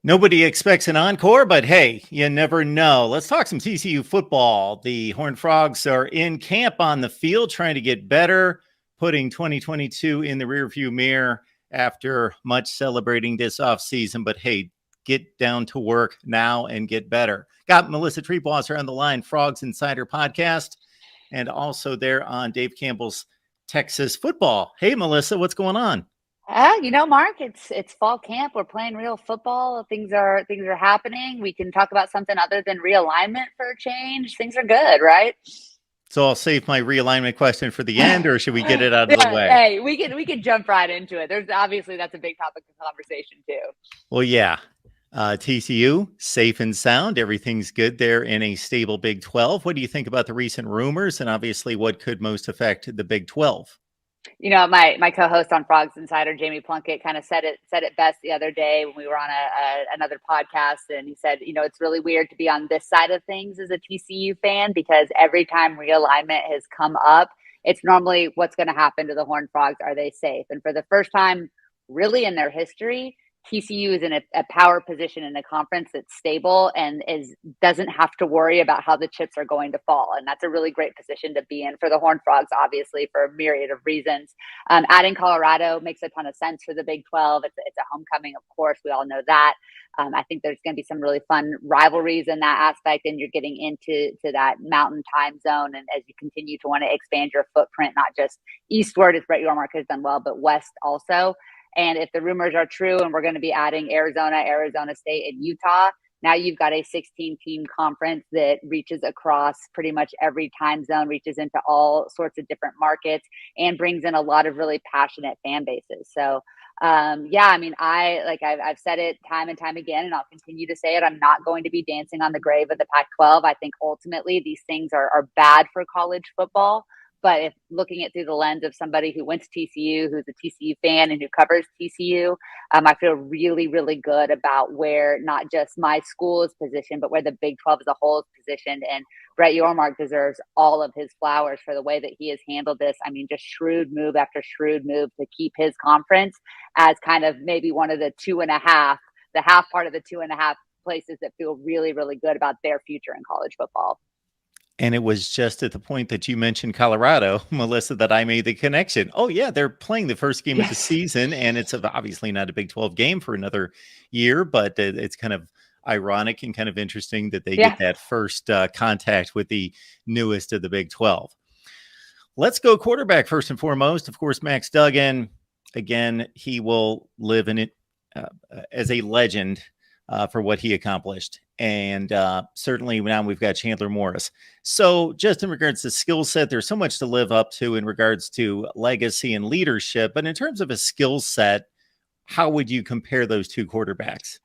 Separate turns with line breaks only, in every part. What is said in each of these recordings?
Nobody expects an encore, but hey, you never know. Let's talk some TCU football. The Horned Frogs are in camp on the field trying to get better, putting 2022 in the rearview mirror after much celebrating this offseason. But hey, get down to work now and get better. Got Melissa Treebwasser on the line, Frogs Insider Podcast, and also there on Dave Campbell's Texas Football. Hey, Melissa, what's going on?
Mark, it's fall camp. We're playing real football. Things are happening. We can talk about something other than realignment for a change. Things are good, right?
So I'll save my realignment question for the end, or should we get it out of the
Yeah,
way?
hey, we can jump right into it. There's obviously that's a big topic of conversation too.
Well, yeah. TCU, safe and sound. Everything's good there in a stable Big 12. What do you think about the recent rumors and obviously what could most affect the Big 12?
My co-host on Frogs Insider, Jamie Plunkett, kind of said it best the other day when we were on another podcast, and he said, it's really weird to be on this side of things as a TCU fan because every time realignment has come up, it's normally what's going to happen to the Horned Frogs. Are they safe? And for the first time, really in their history, TCU is in a power position in a conference that's stable and doesn't have to worry about how the chips are going to fall. And that's a really great position to be in for the Horned Frogs, obviously, for a myriad of reasons. Adding Colorado makes a ton of sense for the Big 12. It's a homecoming, of course. We all know that. I think there's going to be some really fun rivalries in that aspect, and you're getting into that mountain time zone. And as you continue to want to expand your footprint, not just eastward, as Brett Yormark has done well, but west also. And if the rumors are true and we're going to be adding Arizona State, and Utah, now you've got a 16-team conference that reaches across pretty much every time zone, reaches into all sorts of different markets, and brings in a lot of really passionate fan bases. So, I've said it time and time again, and I'll continue to say it. I'm not going to be dancing on the grave of the Pac-12. I think ultimately these things are bad for college football. But if looking it through the lens of somebody who went to TCU, who's a TCU fan and who covers TCU, I feel really, really good about where not just my school is positioned, but where the Big 12 as a whole is positioned. And Brett Yormark deserves all of his flowers for the way that he has handled this. I mean, just shrewd move after shrewd move to keep his conference as kind of maybe one of the half part of the 2.5 places that feel really, really good about their future in college football.
And it was just at the point that you mentioned Colorado, Melissa, that I made the connection. Oh, yeah, they're playing the first game of the
Yes.
season, and it's obviously not a Big 12 game for another year, but it's kind of ironic and kind of interesting that they
Yeah.
get that first contact with the newest of the Big 12. Let's go quarterback first and foremost. Of course, Max Duggan, again, he will live in it as a legend for what he accomplished. And certainly now we've got Chandler Morris. So just in regards to skill set, there's so much to live up to in regards to legacy and leadership. But in terms of a skill set, how would you compare those two quarterbacks?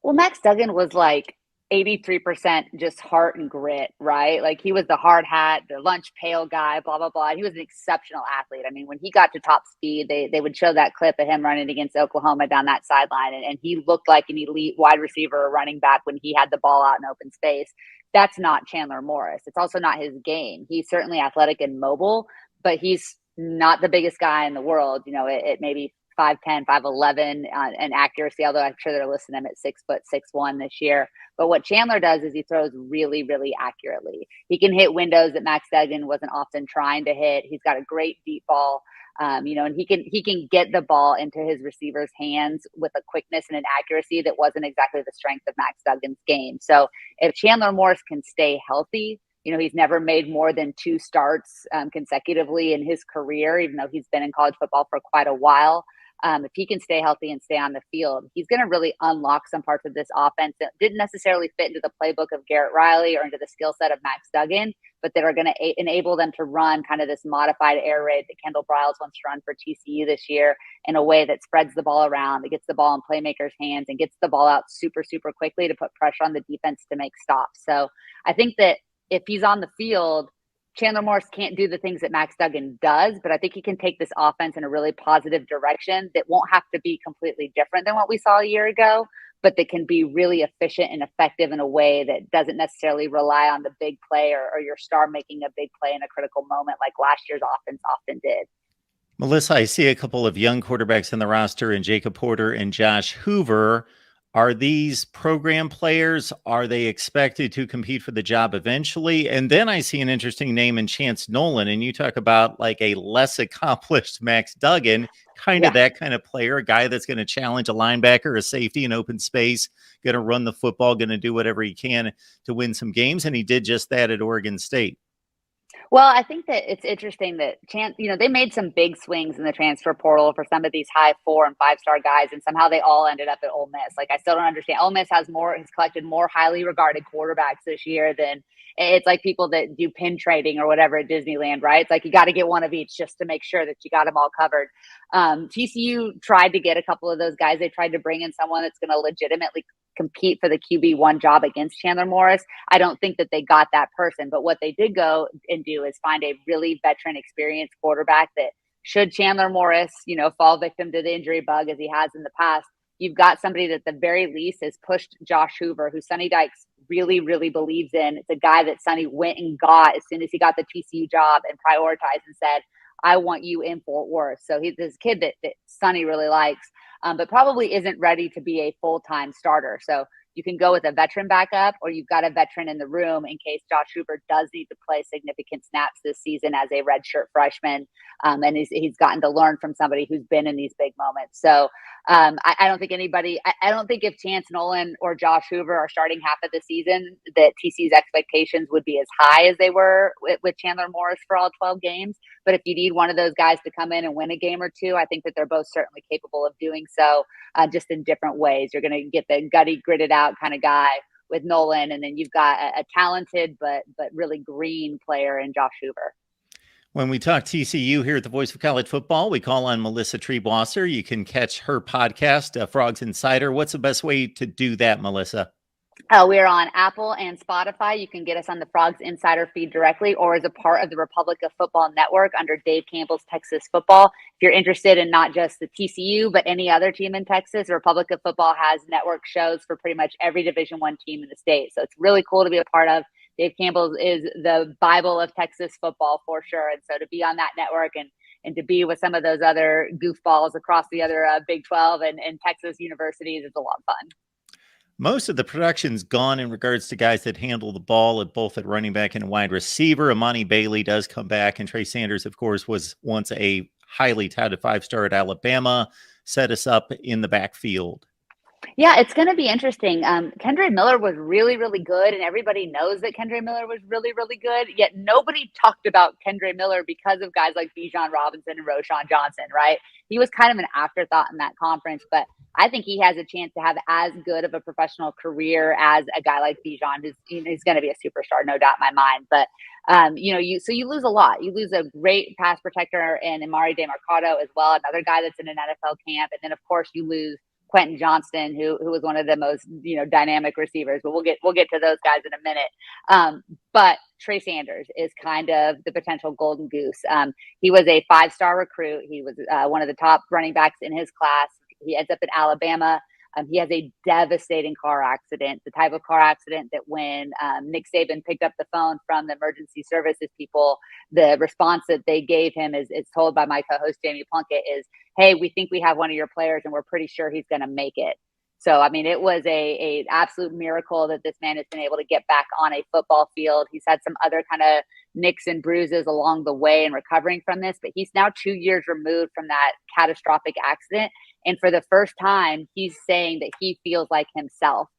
Well, Max Duggan was like 83% just heart and grit, right? Like he was the hard hat, the lunch pail guy, blah, blah, blah. And he was an exceptional athlete. I mean, when he got to top speed, they would show that clip of him running against Oklahoma down that sideline. And he looked like an elite wide receiver or running back when he had the ball out in open space. That's not Chandler Morris. It's also not his game. He's certainly athletic and mobile, but he's not the biggest guy in the world. It maybe 5'10", 5'11" and accuracy, although I'm sure they're listing him at 6', 6'1" this year. But what Chandler does is he throws really, really accurately. He can hit windows that Max Duggan wasn't often trying to hit. He's got a great deep ball. And he can get the ball into his receivers' hands with a quickness and an accuracy that wasn't exactly the strength of Max Duggan's game. So if Chandler Morris can stay healthy, he's never made more than 2 starts consecutively in his career, even though he's been in college football for quite a while. If he can stay healthy and stay on the field, he's going to really unlock some parts of this offense that didn't necessarily fit into the playbook of Garrett Riley or into the skill set of Max Duggan, but that are going to enable them to run kind of this modified air raid that Kendall Briles wants to run for TCU this year in a way that spreads the ball around, that gets the ball in playmakers' hands and gets the ball out super, super quickly to put pressure on the defense to make stops. So I think that if he's on the field, Chandler Morris can't do the things that Max Duggan does, but I think he can take this offense in a really positive direction that won't have to be completely different than what we saw a year ago, but that can be really efficient and effective in a way that doesn't necessarily rely on the big play or your star making a big play in a critical moment like last year's offense often did.
Melissa, I see a couple of young quarterbacks in the roster in Jacob Porter and Josh Hoover. Are these program players, are they expected to compete for the job eventually? And then I see an interesting name in Chance Nolan, and you talk about like a less accomplished Max Duggan, kind of
Yeah.
that kind of player, a guy that's going to challenge a linebacker, a safety in open space, going to run the football, going to do whatever he can to win some games. And he did just that at Oregon State.
Well, I think that it's interesting that they made some big swings in the transfer portal for some of these high 4 and 5-star guys, and somehow they all ended up at Ole Miss. Like, I still don't understand. Ole Miss has collected more highly regarded quarterbacks this year than it's like people that do pin trading or whatever at Disneyland, right? It's like you got to get one of each just to make sure that you got them all covered. TCU tried to get a couple of those guys. They tried to bring in someone that's going to legitimately compete for the QB1 job against Chandler Morris. I don't think that they got that person, but what they did go and do is find a really veteran, experienced quarterback that should Chandler Morris, fall victim to the injury bug as he has in the past, you've got somebody that at the very least has pushed Josh Hoover, who Sonny Dykes really, really believes in. It's a guy that Sonny went and got as soon as he got the TCU job and prioritized and said, I want you in Fort Worth. So he's this kid that Sonny really likes, but probably isn't ready to be a full-time starter. So you can go with a veteran backup, or you've got a veteran in the room in case Josh Hoover does need to play significant snaps this season as a redshirt freshman. And he's gotten to learn from somebody who's been in these big moments. So I don't think I don't think if Chance Nolan or Josh Hoover are starting half of the season, that TC's expectations would be as high as they were with Chandler Morris for all 12 games. But if you need one of those guys to come in and win a game or two, I think that they're both certainly capable of doing so, just in different ways. You're going to get the gutty, gritted out kind of guy with Nolan, and then you've got a talented but really green player in Josh Hoover.
When we talk TCU here at the Voice of College Football, we call on Melissa Treebwasser. You can catch her podcast, Frogs Insider. What's the best way to do that, Melissa?
We're on Apple and Spotify. You can get us on the Frogs Insider feed directly, or as a part of the Republic of Football Network under Dave Campbell's Texas Football. If you're interested in not just the TCU, but any other team in Texas, the Republic of Football has network shows for pretty much every Division I team in the state. So it's really cool to be a part of. Dave Campbell is the Bible of Texas football for sure. And so to be on that network and to be with some of those other goofballs across the other Big 12 and Texas universities is a lot of fun.
Most of the production's gone in regards to guys that handle the ball at both at running back and wide receiver. Amani Bailey does come back, and Trey Sanders, of course, was once a highly touted 5-star at Alabama, set us up in the backfield.
Yeah, it's going to be interesting. Kendre Miller was really, really good, and everybody knows that Kendre Miller was really, really good, yet nobody talked about Kendre Miller because of guys like Bijan Robinson and Roschon Johnson, right? He was kind of an afterthought in that conference, but I think he has a chance to have as good of a professional career as a guy like Bijan, who's going to be a superstar, no doubt in my mind. But, you lose a lot. You lose a great pass protector in Amari DeMarcado as well, another guy that's in an NFL camp. And then, of course, you lose Quentin Johnston, who was one of the most dynamic receivers, but we'll get to those guys in a minute. But Trey Sanders is kind of the potential golden goose. He was a 5-star recruit. He was one of the top running backs in his class. He ends up at Alabama. He has a devastating car accident, the type of car accident that when Nick Saban picked up the phone from the emergency services people, the response that they gave him is told by my co-host Jamie Plunkett is, hey, we think we have one of your players and we're pretty sure he's going to make it. So, I mean, it was a absolute miracle that this man has been able to get back on a football field. He's had some other kind of nicks and bruises along the way in recovering from this, but he's now 2 years removed from that catastrophic accident. And for the first time, he's saying that he feels like himself.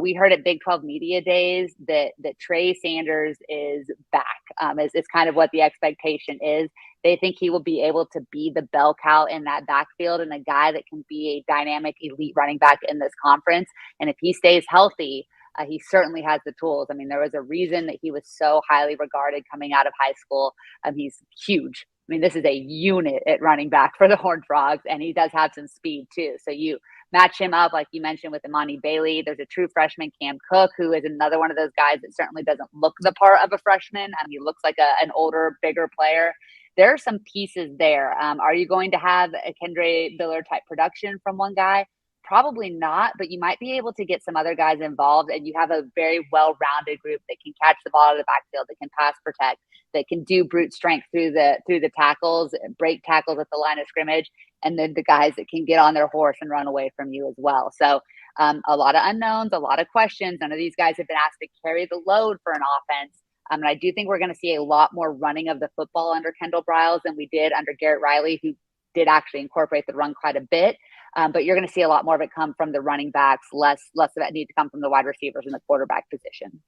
We heard at Big 12 Media Days that Trey Sanders is back. It's kind of what the expectation is. They think he will be able to be the bell cow in that backfield and a guy that can be a dynamic elite running back in this conference. And if he stays healthy, he certainly has the tools. I mean, there was a reason that he was so highly regarded coming out of high school. He's huge. I mean, this is a unit at running back for the Horned Frogs, and he does have some speed too. So you match him up, like you mentioned, with Amani Bailey. There's a true freshman, Cam Cook, who is another one of those guys that certainly doesn't look the part of a freshman. He looks like an older, bigger player. There are some pieces there. Are you going to have a Kendre Miller type production from one guy? Probably not, but you might be able to get some other guys involved, and you have a very well-rounded group that can catch the ball out of the backfield, that can pass protect, that can do brute strength through the tackles, break tackles at the line of scrimmage, and then the guys that can get on their horse and run away from you as well. So A lot of unknowns, a lot of questions. None of these guys have been asked to carry the load for an offense. And I do think we're going to see a lot more running of the football under Kendall Briles than we did under Garrett Riley, who did actually incorporate the run quite a bit. But you're going to see a lot more of it come from the running backs, less of it need to come from the wide receivers and the quarterback position.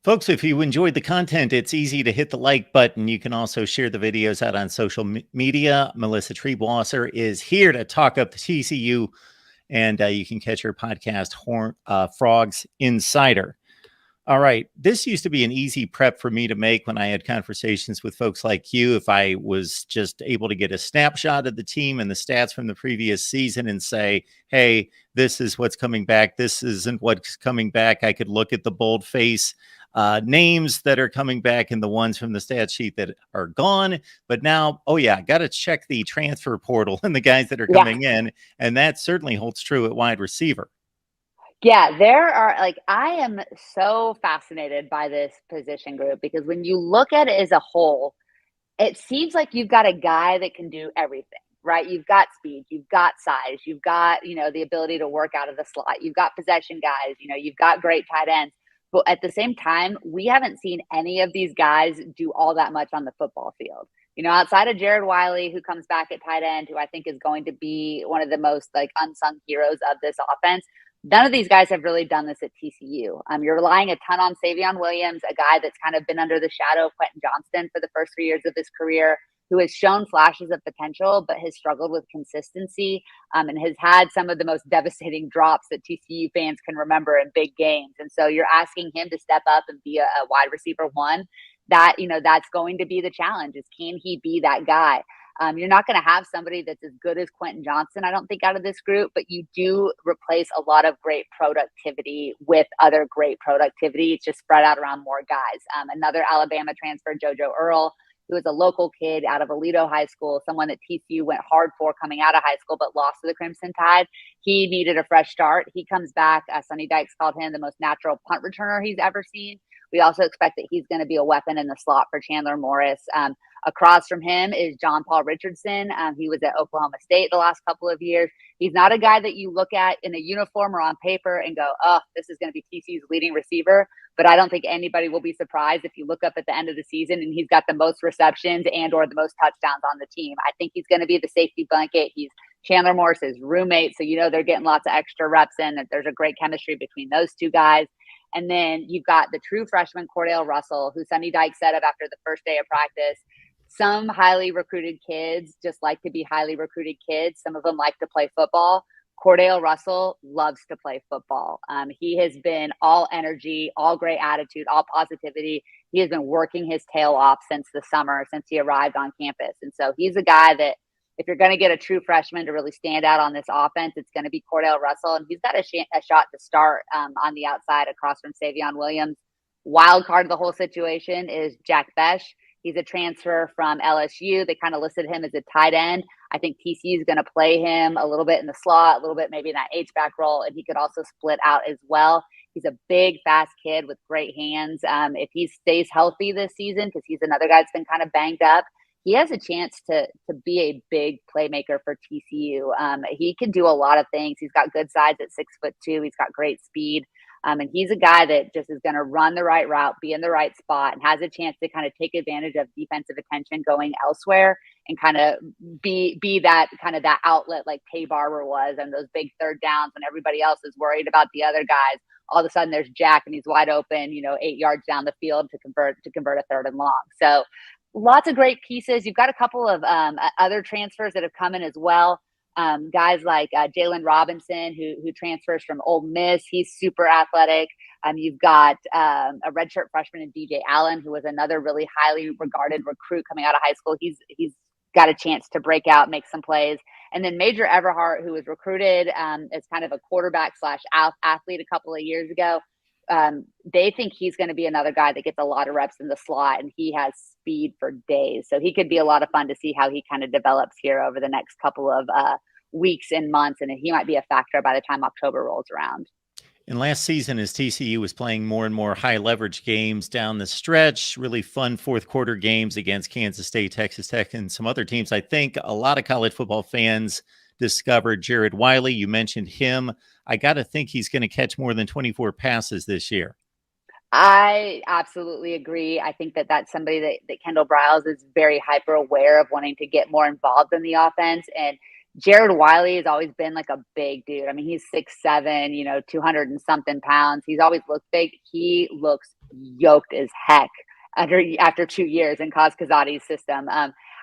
Folks, if you enjoyed the content, it's easy to hit the like button. You can also share the videos out on social media. Melissa Treebwasser is here to talk up the TCU, and you can catch her podcast, Frogs Insider. All right. This used to be an easy prep for me to make when I had conversations with folks like you. If I was just able to get a snapshot of the team and the stats from the previous season and say, hey, this is what's coming back. This isn't what's coming back. I could look at the boldface names that are coming back and the ones from the stat sheet that are gone. But now, oh yeah, got to check the transfer portal and the guys that are coming in. And that certainly holds true at wide receiver.
Yeah, there are I am so fascinated by this position group because when you look at it as a whole, it seems like you've got a guy that can do everything, right? You've got speed, you've got size, you've got, the ability to work out of the slot, you've got possession guys, you've got great tight ends. But at the same time, we haven't seen any of these guys do all that much on the football field. Outside of Jared Wiley, who comes back at tight end, who I think is going to be one of the most unsung heroes of this offense. None of these guys have really done this at TCU. You're relying a ton on Savion Williams, a guy that's kind of been under the shadow of Quentin Johnston for the first 3 years of his career, who has shown flashes of potential, but has struggled with consistency and has had some of the most devastating drops that TCU fans can remember in big games. And so you're asking him to step up and be a wide receiver one. That's going to be the challenge is can he be that guy? You're not going to have somebody that's as good as Quentin Johnston, I don't think, out of this group, but you do replace a lot of great productivity with other great productivity. It's just spread out around more guys. Another Alabama transfer, JoJo Earl, who is a local kid out of Aledo High School, someone that TCU went hard for coming out of high school, but lost to the Crimson Tide. He needed a fresh start. He comes back. Sonny Dykes called him the most natural punt returner he's ever seen. We also expect that he's going to be a weapon in the slot for Chandler Morris. Across from him is John Paul Richardson. He was at Oklahoma State the last couple of years. He's not a guy that you look at in a uniform or on paper and go, oh, this is going to be TCU's leading receiver. But I don't think anybody will be surprised if you look up at the end of the season and he's got the most receptions and or the most touchdowns on the team. I think he's going to be the safety blanket. He's Chandler Morris's roommate. So, they're getting lots of extra reps in. There's a great chemistry between those two guys. And then you've got the true freshman Cordell Russell, who Sonny Dykes said of after the first day of practice. Some highly recruited kids just like to be highly recruited kids. Some of them like to play football. Cordell Russell loves to play football. He has been all energy, all great attitude, all positivity. He has been working his tail off since the summer, since he arrived on campus. And so he's a guy that if you're going to get a true freshman to really stand out on this offense, it's going to be Cordell Russell. And he's got a shot to start on the outside across from Savion Williams. Wild card of the whole situation is Jack Besh. He's a transfer from LSU. They kind of listed him as a tight end. I think TCU is going to play him a little bit in the slot, a little bit maybe in that H-back role, and he could also split out as well. He's a big, fast kid with great hands. If he stays healthy this season, because he's another guy that's been kind of banged up, he has a chance to be a big playmaker for TCU. He can do a lot of things. He's got good size at 6'2". He's got great speed. And he's a guy that just is going to run the right route, be in the right spot, and has a chance to kind of take advantage of defensive attention going elsewhere and kind of be that kind of that outlet like Tay Barber was on those big third downs when everybody else is worried about the other guys. All of a sudden there's Jack and he's wide open, 8 yards down the field to convert a third and long. So lots of great pieces. You've got a couple of other transfers that have come in as well. Guys like Jalen Robinson, who transfers from Ole Miss. He's super athletic. You've got a redshirt freshman in DJ Allen, who was another really highly regarded recruit coming out of high school. He's got a chance to break out, make some plays. And then Major Everhart, who was recruited as kind of a quarterback / athlete a couple of years ago. They think he's going to be another guy that gets a lot of reps in the slot, and he has speed for days. So he could be a lot of fun to see how he kind of develops here over the next couple of weeks and months. And he might be a factor by the time October rolls around.
And last season, as TCU was playing more and more high leverage games down the stretch, really fun fourth quarter games against Kansas State, Texas Tech, and some other teams, I think a lot of college football fans discovered Jared Wiley. You mentioned him. I got to think he's going to catch more than 24 passes this year.
I absolutely agree. I think that that's somebody that Kendall Briles is very hyper aware of, wanting to get more involved in the offense. And Jared Wiley has always been like a big dude. I mean, he's 6'7", 200 and something pounds. He's always looked big. He looks yoked as heck after 2 years in Kaz Kazadi's system.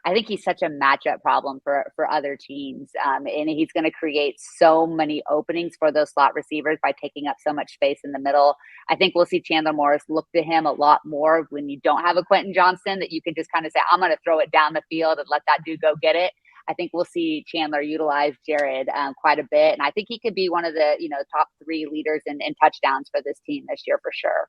I think he's such a matchup problem for other teams. And he's going to create so many openings for those slot receivers by taking up so much space in the middle. I think we'll see Chandler Morris look to him a lot more when you don't have a Quentin Johnston, that you can just kind of say, I'm going to throw it down the field and let that dude go get it. I think we'll see Chandler utilize Jared quite a bit. And I think he could be one of the, top 3 leaders in touchdowns for this team this year for sure.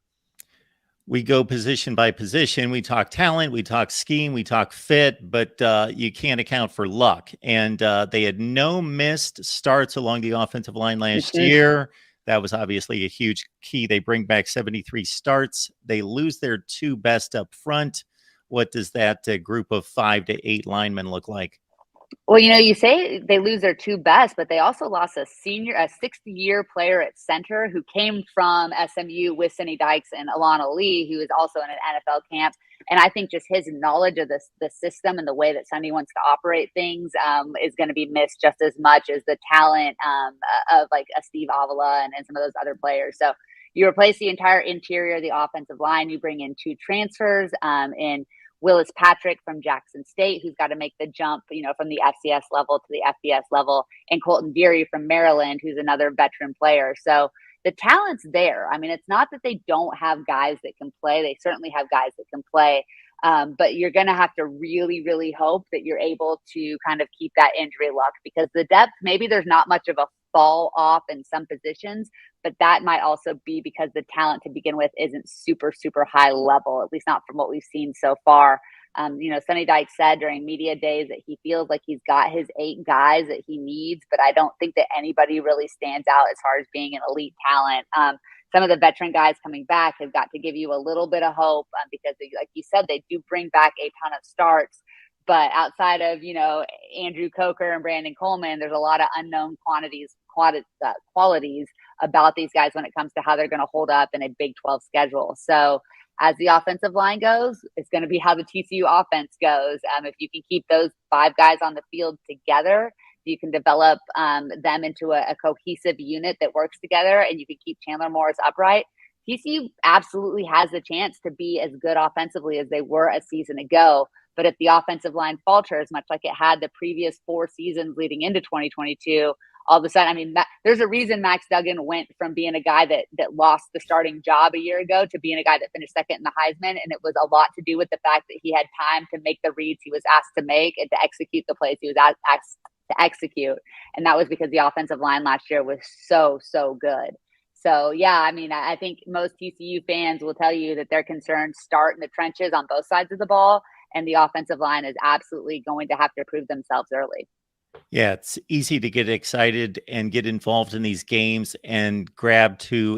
We go position by position. We talk talent, we talk scheme, we talk fit, but you can't account for luck. And they had no missed starts along the offensive line last year. That was obviously a huge key. They bring back 73 starts. They lose their 2 best up front. What does that group of 5 to 8 linemen look like?
Well, you say they lose their 2 best, but they also lost a 60-year player at center who came from SMU with Sonny Dykes and Alana Lee, who is also in an NFL camp. And I think just his knowledge of the system and the way that Sonny wants to operate things is going to be missed just as much as the talent of like a Steve Avila and some of those other players. So you replace the entire interior of the offensive line. You bring in 2 transfers in Willis Patrick from Jackson State, who's got to make the jump, from the FCS level to the FBS level, and Colton Beery from Maryland, who's another veteran player. So the talent's there. I mean, it's not that they don't have guys that can play. They certainly have guys that can play. But you're going to have to really, really hope that you're able to kind of keep that injury luck, because the depth, maybe there's not much of a fall off in some positions, but that might also be because the talent to begin with isn't super, super high level, at least not from what we've seen so far. Sonny Dykes said during media days that he feels like he's got his 8 guys that he needs, but I don't think that anybody really stands out as far as being an elite talent. Some of the veteran guys coming back have got to give you a little bit of hope because, like you said, they do bring back a ton of starts. But outside of, Andrew Coker and Brandon Coleman, there's a lot of unknown qualities about these guys when it comes to how they're going to hold up in a Big 12 schedule. So as the offensive line goes, it's going to be how the TCU offense goes. If you can keep those 5 guys on the field together, you can develop them into a cohesive unit that works together, and you can keep Chandler Morris upright. TCU absolutely has a chance to be as good offensively as they were a season ago. But if the offensive line falters, much like it had the previous 4 seasons leading into 2022, all of a sudden, there's a reason Max Duggan went from being a guy that lost the starting job a year ago to being a guy that finished second in the Heisman. And it was a lot to do with the fact that he had time to make the reads he was asked to make and to execute the plays he was asked to execute. And that was because the offensive line last year was so, so good. So, yeah, I think most TCU fans will tell you that their concerns start in the trenches on both sides of the ball, and the offensive line is absolutely going to have to prove themselves early.
Yeah, it's easy to get excited and get involved in these games and gravitate to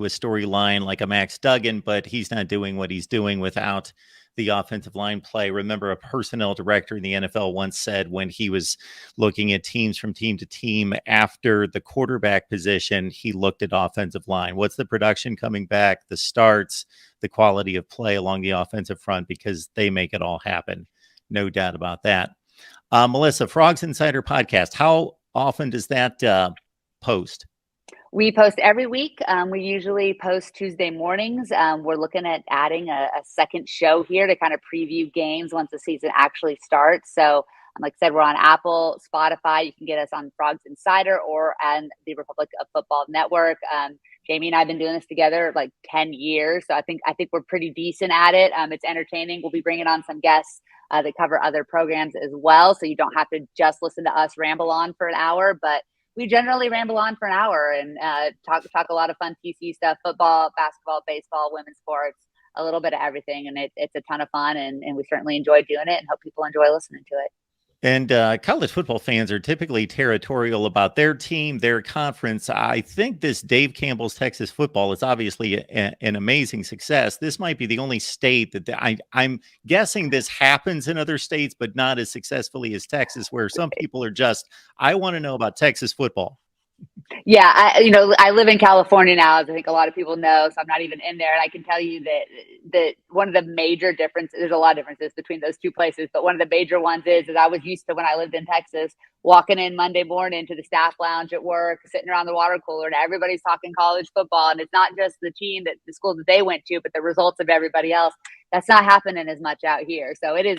a storyline like a Max Duggan, but he's not doing what he's doing without the offensive line play. Remember, a personnel director in the NFL once said when he was looking at teams from team to team after the quarterback position, he looked at offensive line. What's the production coming back, the starts, the quality of play along the offensive front, because they make it all happen. No doubt about that. Melissa, Frogs Insider Podcast, how often does that post?
We post every week. We usually post Tuesday mornings. We're looking at adding a second show here to kind of preview games once the season actually starts. So, like I said, we're on Apple, Spotify. You can get us on Frogs Insider or on the Republic of Football Network. Jamie and I have been doing this together like 10 years. So I think we're pretty decent at it. It's entertaining. We'll be bringing on some guests that cover other programs as well. So you don't have to just listen to us ramble on for an hour, but we generally ramble on for an hour and talk a lot of fun TC stuff, football, basketball, baseball, women's sports, a little bit of everything. And it's a ton of fun, and we certainly enjoy doing it and hope people enjoy listening to it.
And college football fans are typically territorial about their team, their conference. I think this Dave Campbell's Texas football is obviously an amazing success. This might be the only state that I'm guessing this happens in other states, but not as successfully as Texas, where some people are just, I want to know about Texas football.
Yeah, I live in California now, as I think a lot of people know, so I'm not even in there. And I can tell you that one of the major differences, there's a lot of differences between those two places, but one of the major ones is I was used to, when I lived in Texas, walking in Monday morning to the staff lounge at work, sitting around the water cooler, and everybody's talking college football. And it's not just the team, that the school that they went to, but the results of everybody else. That's not happening as much out here. So it is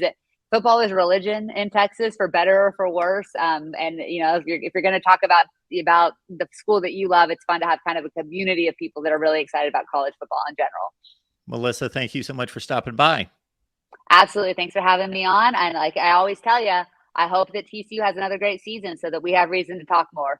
football is religion in Texas, for better or for worse. And if you're going to talk about the school that you love, it's fun to have kind of a community of people that are really excited about college football in general.
Melissa, thank you so much for stopping by.
Absolutely. Thanks for having me on. And like I always tell you, I hope that TCU has another great season so that we have reason to talk more.